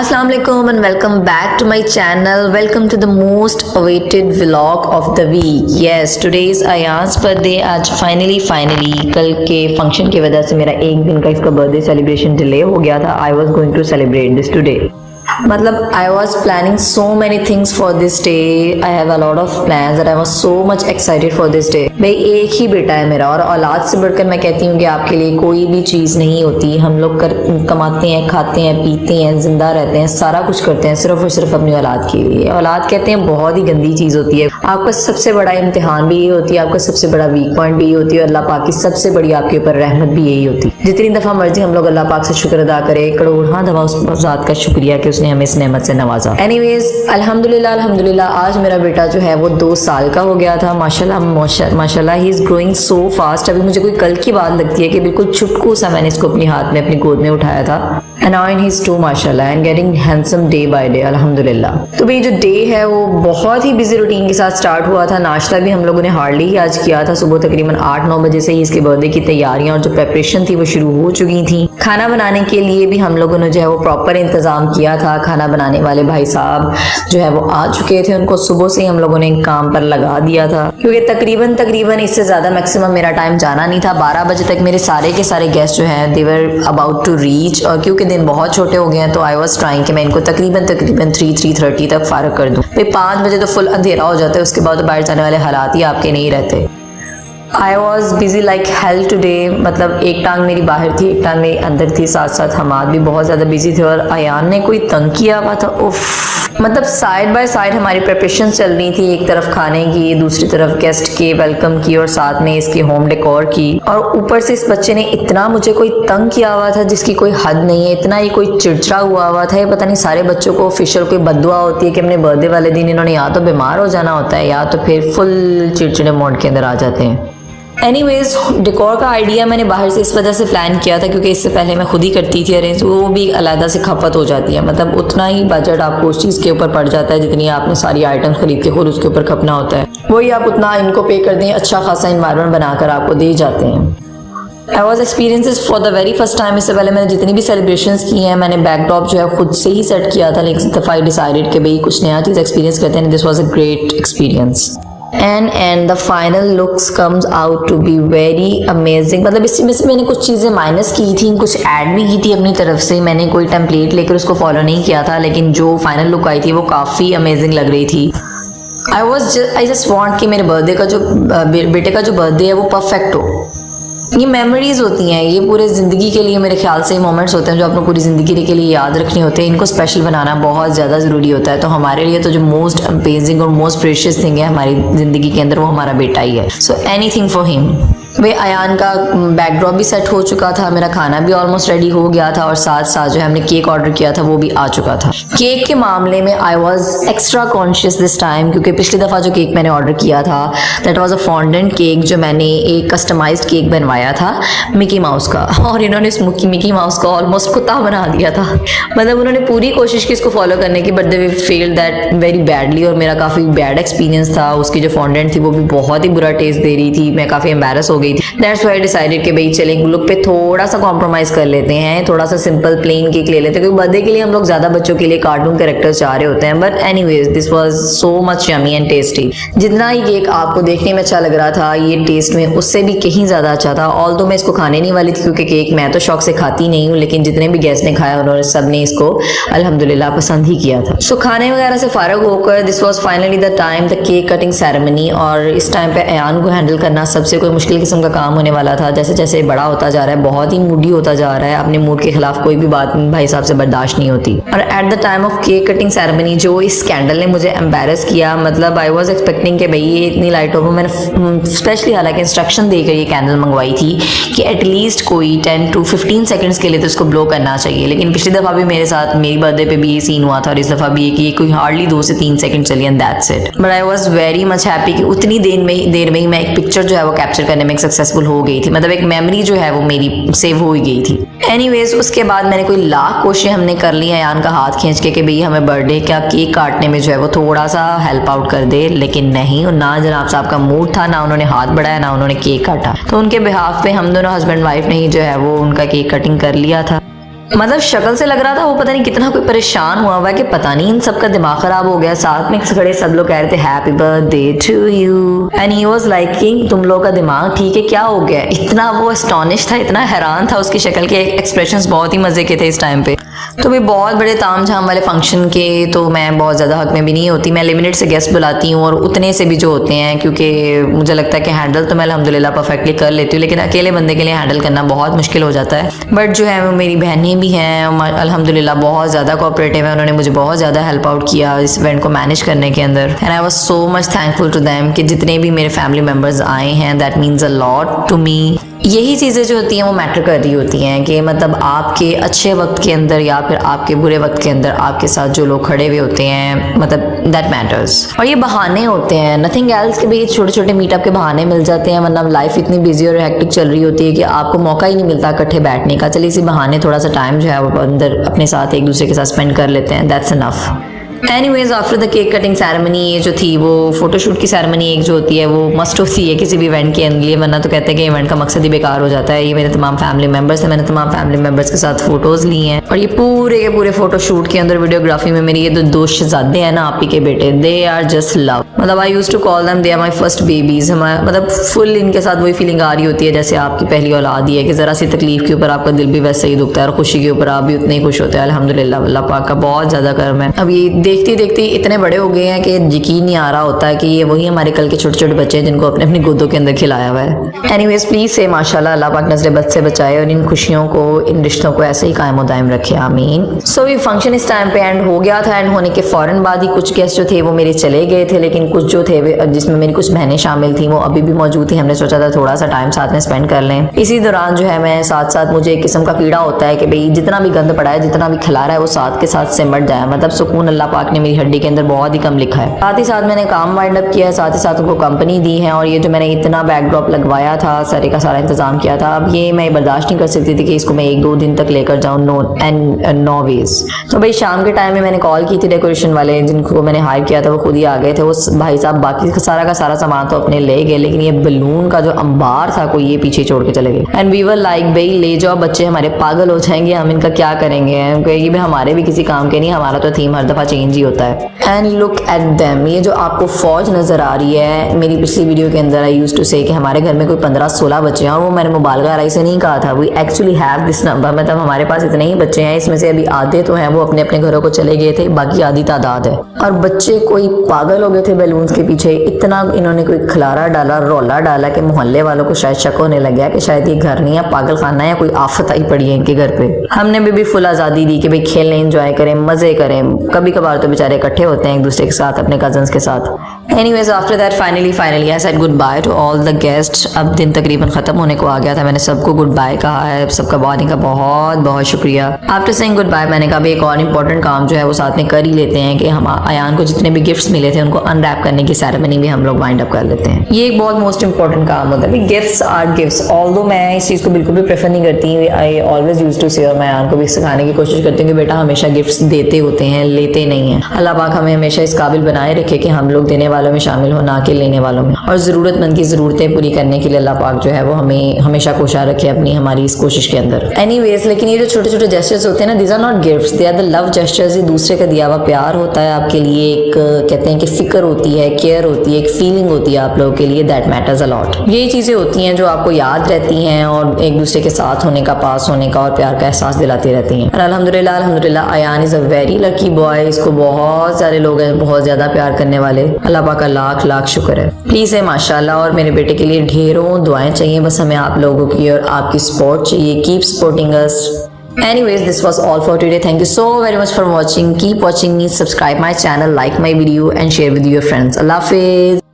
Assalamu alaikum and welcome back to my channel. Welcome to the most awaited vlog of the week. Yes, today is Ayan's birthday. आज finally कल के function की वजह से मेरा एक दिन का इसका बर्थडे सेलिब्रेशन डिले हो गया था. I was going to celebrate this today. मतलब I was planning so many things for this day. I have a lot of plans and I was so much excited for this day. भाई एक ही बेटा है मेरा और औलाद से बढ़कर मैं कहती हूँ कि आपके लिए कोई भी चीज़ नहीं होती. हम लोग कमाते हैं, खाते हैं, पीते हैं, जिंदा रहते हैं, सारा कुछ करते हैं सिर्फ और सिर्फ अपनी औलाद के लिए. औलाद कहते हैं बहुत ही गंदी चीज़ होती है. आपका सबसे बड़ा इम्तिहान भी यही होती है, आपका सबसे बड़ा वीक पॉइंट भी यही होती है और अल्लाह पाक की सबसे बड़ी आपके ऊपर रहमत भी यही होती है. जितनी दफ़ा मर्जी हम लोग अल्लाह पाक से शुक्र अदा करें, करोड़ों दफ़ा उस ज़ात का शुक्रिया कि उसने हमें इस नेमत से नवाजा. एनीवेज अल्हम्दुलिल्लाह आज मेरा बेटा जो है वो 2 साल का हो गया था. माशाल्लाह he is growing so fast. अभी मुझे कोई कल की बात लगती है कि बिल्कुल चुटकू सा मैंने इसको अपने हाथ में अपनी गोद में उठाया था. एंड नाउ इन हिज 2 माशाल्लाह and getting handsome day by day अल्हम्दुलिल्लाह. तो भाई जो डे है वो बहुत ही बिजी रूटीन के साथ स्टार्ट हुआ था. नाश्ता भी हम लोगों ने हार्डली ही आज किया था. सुबह तकरीबन 8-9 बजे से ही इसके बर्थडे की तैयारियां और जो प्रेपरेशन थी वो शुरू हो चुकी थी. खाना बनाने के लिए भी हम लोगों ने जो है वो प्रॉपर इंतजाम किया था. खाना बनाने वाले भाई साहब जो है वो आ चुके थे. उनको सुबह से ही हम लोगों ने काम पर लगा दिया था क्योंकि तकरीबन इससे ज्यादा मैक्सिमम मेरा टाइम जाना नहीं था. 12 बजे तक मेरे सारे के सारे गेस्ट जो हैं दे वर अबाउट टू रीच. और क्योंकि दिन बहुत छोटे हो गए हैं तो आई वाज ट्राइंग कि मैं इनको तकरीबन 3:30 तक फारग कर दूं. भाई 5 बजे तो फुल अंधेरा हो जाता है, उसके बाद तो बाहर जाने वाले हालात ही आपके नहीं रहते. I was busy like hell today. मतलब एक टांग मेरी बाहर थी, एक टांग मेरी अंदर थी. साथ साथ हमाद भी बहुत ज़्यादा बिजी थे और अयान ने कोई तंग किया हुआ था. उफ, मतलब साइड बाय साइड हमारी प्रिपरेशन चल रही थी. एक तरफ खाने की, दूसरी तरफ गेस्ट के वेलकम की और साथ में इसके होम डेकोर की. और ऊपर से इस बच्चे ने इतना मुझे कोई तंग किया हुआ था जिसकी कोई हद नहीं है. इतना ये कोई चिड़चिड़ा हुआ था. ये पता नहीं सारे बच्चों को ऑफिशियल कोई बद्दुआ होती है कि अपने बर्थडे वाले दिन इन्होंने या तो बीमार हो जाना होता है या तो फिर फुल चिड़चिड़े मोड के अंदर आ जाते हैं. एनीवेज डेकोर का आइडिया मैंने बाहर से इस वजह से प्लान किया था क्योंकि इससे पहले मैं खुद ही करती थी अरेंज. वो भी अलग से खपत हो जाती है. मतलब उतना ही बजट आपको उस चीज़ के ऊपर पड़ जाता है जितनी आपने सारी आइटम्स खरीद के खुद उसके ऊपर खपना होता है. वही आप उतना इनको पे कर दें, अच्छा खासा इन्वायरमेंट बनाकर आपको दे जाते हैं. I was experiences for the very first time. इससे पहले मैंने जितनी भी सेलिब्रेशंस की हैं मैंने बैकड्रॉप जो है खुद से ही सेट किया था. लेकिन इस दफ़ा आई डिसाइडेड कि भाई कुछ नया चीज़ एक्सपीरियंस करते हैं. This was a great experience. And the final looks comes out to be very amazing. मतलब इसमें से मैंने कुछ चीज़ें माइनस की थी, कुछ ऐड भी की थी अपनी तरफ से. मैंने कोई टेम्पलेट लेकर उसको फॉलो नहीं किया था, लेकिन जो फाइनल लुक आई थी वो काफ़ी अमेजिंग लग रही थी. आई जस्ट वॉन्ट कि मेरे बर्थडे का जो बेटे का जो बर्थडे है वो परफेक्ट हो. ये मेमोरीज होती हैं, ये पूरे ज़िंदगी के लिए मेरे ख्याल से मोमेंट्स होते हैं जो आपको पूरी ज़िंदगी के लिए याद रखने होते हैं. इनको स्पेशल बनाना बहुत ज़्यादा ज़रूरी होता है. तो हमारे लिए तो जो मोस्ट अमेजिंग और मोस्ट प्रेशियस थिंग है हमारी ज़िंदगी के अंदर वो हमारा बेटा ही है. So anything for him. भाई अयान का बैकड्रॉप भी सेट हो चुका था, मेरा खाना भी ऑलमोस्ट रेडी हो गया था और साथ साथ जो है हमने केक ऑर्डर किया था वो भी आ चुका था. केक के मामले में I was extra conscious this time क्योंकि पिछली दफ़ा जो केक मैंने ऑर्डर किया था that was a fondant cake. जो मैंने एक कस्टमाइज्ड केक बनवाया था मिकी माउस का और इन्होंने इस मिकी माउस को ऑलमोस्ट कुत्ता बना दिया था. मतलब उन्होंने पूरी कोशिश की इसको फॉलो करने की but they failed that very badly और मेरा काफ़ी बैड एक्सपीरियंस था. उसकी जो फॉन्डेंट थी वो भी बहुत ही बुरा टेस्ट दे रही थी. मैं काफ़ी एम्बैरस हो गई. That's why I decided कि भाई चलें लुक पे थोड़ा सा कॉम्प्रोमाइज़ कर लेते हैं, थोड़ा सा सिंपल प्लेन केक ले लेते हैं क्योंकि बर्थडे के लिए हम लोग ज़्यादा बच्चों के लिए कार्टून कैरेक्टर्स चाह रहे होते हैं. But anyways this was so much yummy and tasty. जितना ही केक आपको देखने में अच्छा लग रहा था ये टेस्ट में उससे भी कहीं ज़्यादा अच्छा था. ऑल्दो मैं इसको खाने नहीं वाली थी क्योंकि केक मैं तो शौक से खाती नहीं हूँ, लेकिन जितने भी गेस्ट ने खाया उन्होंने सब ने इसको अल्हम्दुलिल्लाह पसंद ही किया था. सो खाने वगैरह से फारग होकर this was finally the time the cake cutting ceremony. और इस टाइम पे अयान को हैंडल करना सबसे कोई मुश्किल किस्म का काम होने वाला था. जैसे जैसे बड़ा होता जा रहा है बहुत ही मूडी होता जा रहा है. अपने मूड के खिलाफ कोई भी बात भाई साहब से बर्दाश्त नहीं होती. और at the time of cake cutting ceremony जो इस कैंडल ने मुझे एम्बैरस किया. मतलब आई वाज एक्सपेक्टिंग कि भाई ये इतनी लाइट हो. मैंने स्पेशली हालांकि इंस्ट्रक्शन देकर ये कैंडल मंगवाई थी कि एटलीस्ट कोई 10 to 15 सेकेंड्स के लिए तो इसको ब्लो करना चाहिए. लेकिन पिछली दफ़ा भी मेरे साथ मेरी बर्थडे पे भी ये सीन हुआ था और इस दफ़ा भी ये कोई हार्डली 2 से 3 सेकेंड चली and that's it. But I was very much happy कि उतनी देर में ही मैं एक पिक्चर जो है वो कैप्चर करने में सक्सेसफुल हो गई थी. मतलब एक मेमोरी जो है वो मेरी सेव हो ही गई थी. एनीवेज उसके बाद मैंने कोई लाख कोशिशें हमने कर ली अयान का हाथ खींच के कि भाई हमें बर्थडे का केक काटने में जो है वो थोड़ा सा हेल्प आउट कर दे. लेकिन नहीं, ना जनाब साहब का मूड था, ना उन्होंने हाथ बढ़ाया, ना उन्होंने केक काटा. तो उनके बिहाफ पे हम दोनों हस्बैंड वाइफ ने ही जो है वो उनका केक कटिंग कर लिया था. मतलब शक्ल से लग रहा था वो पता नहीं कितना कोई परेशान हुआ हुआ है कि पता नहीं इन सबका दिमाग खराब हो गया। साथ में खड़े सब लोग कह रहे थे happy birthday to you and he was like कि तुम लोग का दिमाग ठीक है, क्या हो गया? इतना वो एस्टॉनिश था, इतना हैरान था, उसकी शक्ल के एक्सप्रेशंस बहुत ही मजे के थे इस टाइम पे। तो भी बहुत बड़े ताम झाम वाले फंक्शन के तो मैं बहुत ज़्यादा हक में भी नहीं होती। मैं लिमिटेड से गेस्ट बुलाती हूँ और उतने से भी जो होते हैं, क्योंकि मुझे लगता है कि हैंडल तो मैं अल्हम्दुलिल्लाह परफेक्टली कर लेती हूँ, लेकिन अकेले बंदे के लिए हैंडल करना बहुत मुश्किल हो जाता है। बट जो है वो मेरी बहनें भी हैं अल्हम्दुलिल्लाह बहुत ज़्यादा कोऑपरेटिव है, उन्होंने मुझे बहुत ज़्यादा हेल्प आउट किया इस इवेंट को मैनेज करने के अंदर। And I was so much thankful to them कि जितने भी मेरे फैमिली मेम्बर्स आए हैं, that means a lot to me. यही चीज़ें जो होती हैं वो मैटर कर रही होती हैं कि मतलब आपके अच्छे वक्त के अंदर या फिर आपके बुरे वक्त के अंदर आपके साथ जो लोग खड़े हुए होते हैं, मतलब दैट मैटर्स। और ये बहाने होते हैं, नथिंग एल्स के भी छोटे छोटे मीटअप के बहाने मिल जाते हैं, वरना लाइफ इतनी बिजी और हेक्टिक चल रही होती है कि आपको मौका ही नहीं मिलता इकट्ठे बैठने का। चलिए इसी बहाने थोड़ा सा टाइम जो है वो अंदर अपने साथ एक दूसरे के साथ स्पेंड कर लेते हैं, that's enough. Anyways after the cake cutting ceremony ये जो थी वो फोटोशूट की सेरेमनी एक जो होती है वो मस्ट होती है किसी भी इवेंट के लिए, वरना तो कहते हैं कि इवेंट का मकसद ही बेकार हो जाता है। ये मेरे तमाम फैमिली मेम्बर्स हैं, मैंने तमाम फैमिली मेम्बर्स के साथ फोटोज़ ली हैं और ये पूरे के पूरे फोटोशूट के अंदर वीडियोग्राफी में मेरी ये दो शहजादे हैं ना, आप ही के बेटे, दे आर जस्ट लव। मतलब I use to call them they are my first babies. मतलब फुल इनके साथ वही फीलिंग आ रही होती है जैसे आपकी पहली औलाद ही है, कि ज़रा सी तकलीफ के ऊपर आपका दिल भी वैसे ही दुखता है और खुशी के ऊपर आप भी उतने ही खुश होते हैं। अल्हम्दुलिल्लाह, अल्लाह पाक का बहुत ज़्यादा करम है। अब ये देखती देखती इतने बड़े हो गए हैं कि यकीन नहीं आ रहा होता है कि ये वही हमारे कल के छोटे छोटे बच्चे हैं जिनको अपने अपनी गोदों के अंदर खिलाया हुआ है। एनीवेज प्लीज से माशाल्लाह, अल्लाह पाक नजर बद से बचाए और इन खुशियों को, इन रिश्तों को ऐसे ही कायम दायम रखे, आमीन। सो ये फंक्शन इस टाइम पे एंड हो गया था। एंड होने के फौरन बाद ही कुछ गेस्ट जो थे वो मेरे चले गए थे, लेकिन कुछ जो थे जिसमें मेरी कुछ बहनें शामिल थी वो अभी भी मौजूद थी। हमने सोचा था थोड़ा सा टाइम साथ में स्पेंड कर लें। इसी दौरान जो है मैं साथ साथ मुझे एक किस्म का कीड़ा होता है कि भाई जितना भी गंद पड़ा है, जितना भी खिला रहा है वो साथ के साथ सिमट जाए। मतलब सुकून अल्लाह पाक ने मेरी हड्डी के अंदर बहुत ही कम लिखा है। साथ ही साथ मैंने काम वाइंड अप किया है, साथ ही साथ उनको कंपनी दी है और ये जो मैंने इतना बैकड्रॉप लगवाया था, सारे का सारा इंतजाम किया था, अब ये मैं बर्दाश्त नहीं कर सकती थी कि इसको मैं 1-2 दिन तक लेकर जाऊँ। No ways. तो भाई शाम के टाइम में मैंने कॉल की थी डेकोरेशन वाले जिनको मैंने हायर किया था, वो खुद ही आ गए थे। वो भाई साहब बाकी का सारा सामान तो अपने ले गए, लेकिन ये बलून का जो अंबार था कोई ये पीछे छोड़ के चले गए। एंड वी वर लाइक भाई ले जाओ, बच्चे हमारे पागल हो जाएंगे, हम इनका क्या करेंगे? कहेगी भाई हमारे भी किसी काम के नहीं, हमारा तो थीम हर दफा चेंज ही होता है। एंड लुक एट देम, ये जो आपको फौज नजर आ रही है, मेरी पिछली वीडियो के अंदर आई यूज्ड टू से कि हमारे घर में कोई 15-16 बच्चे हैं, और वो मैंने मुबालगा राय से नहीं कहा था, we actually have this number. मतलब हमारे पास इतने ही बच्चे हैं, इसमें से अभी आधे तो हैं वो अपने अपने घरों को चले गए थे, बाकी आधी तादाद है। और बच्चे कोई पागल हो गए थे बैलून्स के पीछे, इतना इन्होंने कोई खलारा डाला, रौला डाला कि मोहल्ले वालों को शायद शक होने लग गया कि शायद ये घर नहीं है, पागल खाना है, कोई आफत आई पड़ी है इनके घर पे। हमने भी फुल आज़ादी दी कि भाई खेलें, एंजॉय करें, मजे करें। कभी कभार तो बेचारे इकट्ठे होते हैं एक दूसरे के साथ, अपने कजन्स के साथ। Anyways, after that finally I said goodbye to all the guests। अब दिन तकरीबन ख़त्म होने को आ गया था, मैंने सबको गुड बाय कहा है, सबका आने का बहुत बहुत शुक्रिया। आफ्टर सेइंग गुड बाय मैंने कहा भाई एक और इम्पोर्टेंट काम जो है वो साथ में कर ही लेते हैं कि हम अयान को जितने भी गिफ्ट्स मिले थे उनको अनरैप करने की सेरेमनी भी हम लोग वाइंड अप कर लेते हैं। ये एक बहुत मोस्ट इंपॉर्टेंट काम होता है। गिफ्ट्स आर गिफ्ट्स, ऑल्दो मैं इस चीज़ को बिल्कुल भी प्रेफर नहीं करती। आई ऑलवेज यूज टू से, और मैं अयान को भी सिखाने की कोशिश करती हूँ कि बेटा हमेशा गिफ्ट्स देते होते हैं, लेते नहीं हैं। अल्लाह पाक हमें हमेशा इस काबिल बनाए रखे कि हम लोग देने वालों में शामिल हो, ना कि लेने वालों में। और ज़रूरतमंद की ज़रूरतें पूरी करने के लिए अल्लाह पाक जो है वो हमें हमेशा कोशा रखे अपनी हमारी इस कोशिश के अंदर। एनीवेज, लेकिन ये जो छोटे छोटे जेस्चर्स होते हैं ना, these are not gifts, they are the love gestures. ये दूसरे का दिया हुआ प्यार होता है आपके लिए, एक कहते हैं कि फिक्र होती है, केयर होती है, एक फीलिंग होती है आप लोगों के लिए, दैट मैटर्स अ लॉट। ये चीज़ें होती हैं जो आपको याद रहती हैं और एक दूसरे के साथ होने का, पास होने का और प्यार का एहसास दिलाती रहती हैं। और अल्हम्दुलिल्लाह Ayaan is a very lucky boy. इसको बहुत सारे लोग हैं बहुत ज़्यादा प्यार करने वाले, अल्लाह पाक का लाख लाख शुक्र है। प्लीज़ है माशाल्लाह। और मेरे बेटे के लिए ढेरों दुआएं चाहिए, बस हमें आप लोगों की और आपकी सपोर्ट चाहिए। Keep supporting us. Anyways, this was all for today. Thank you so very much for watching. Keep watching me, subscribe my channel, like my video and share with your friends. Allah Hafiz.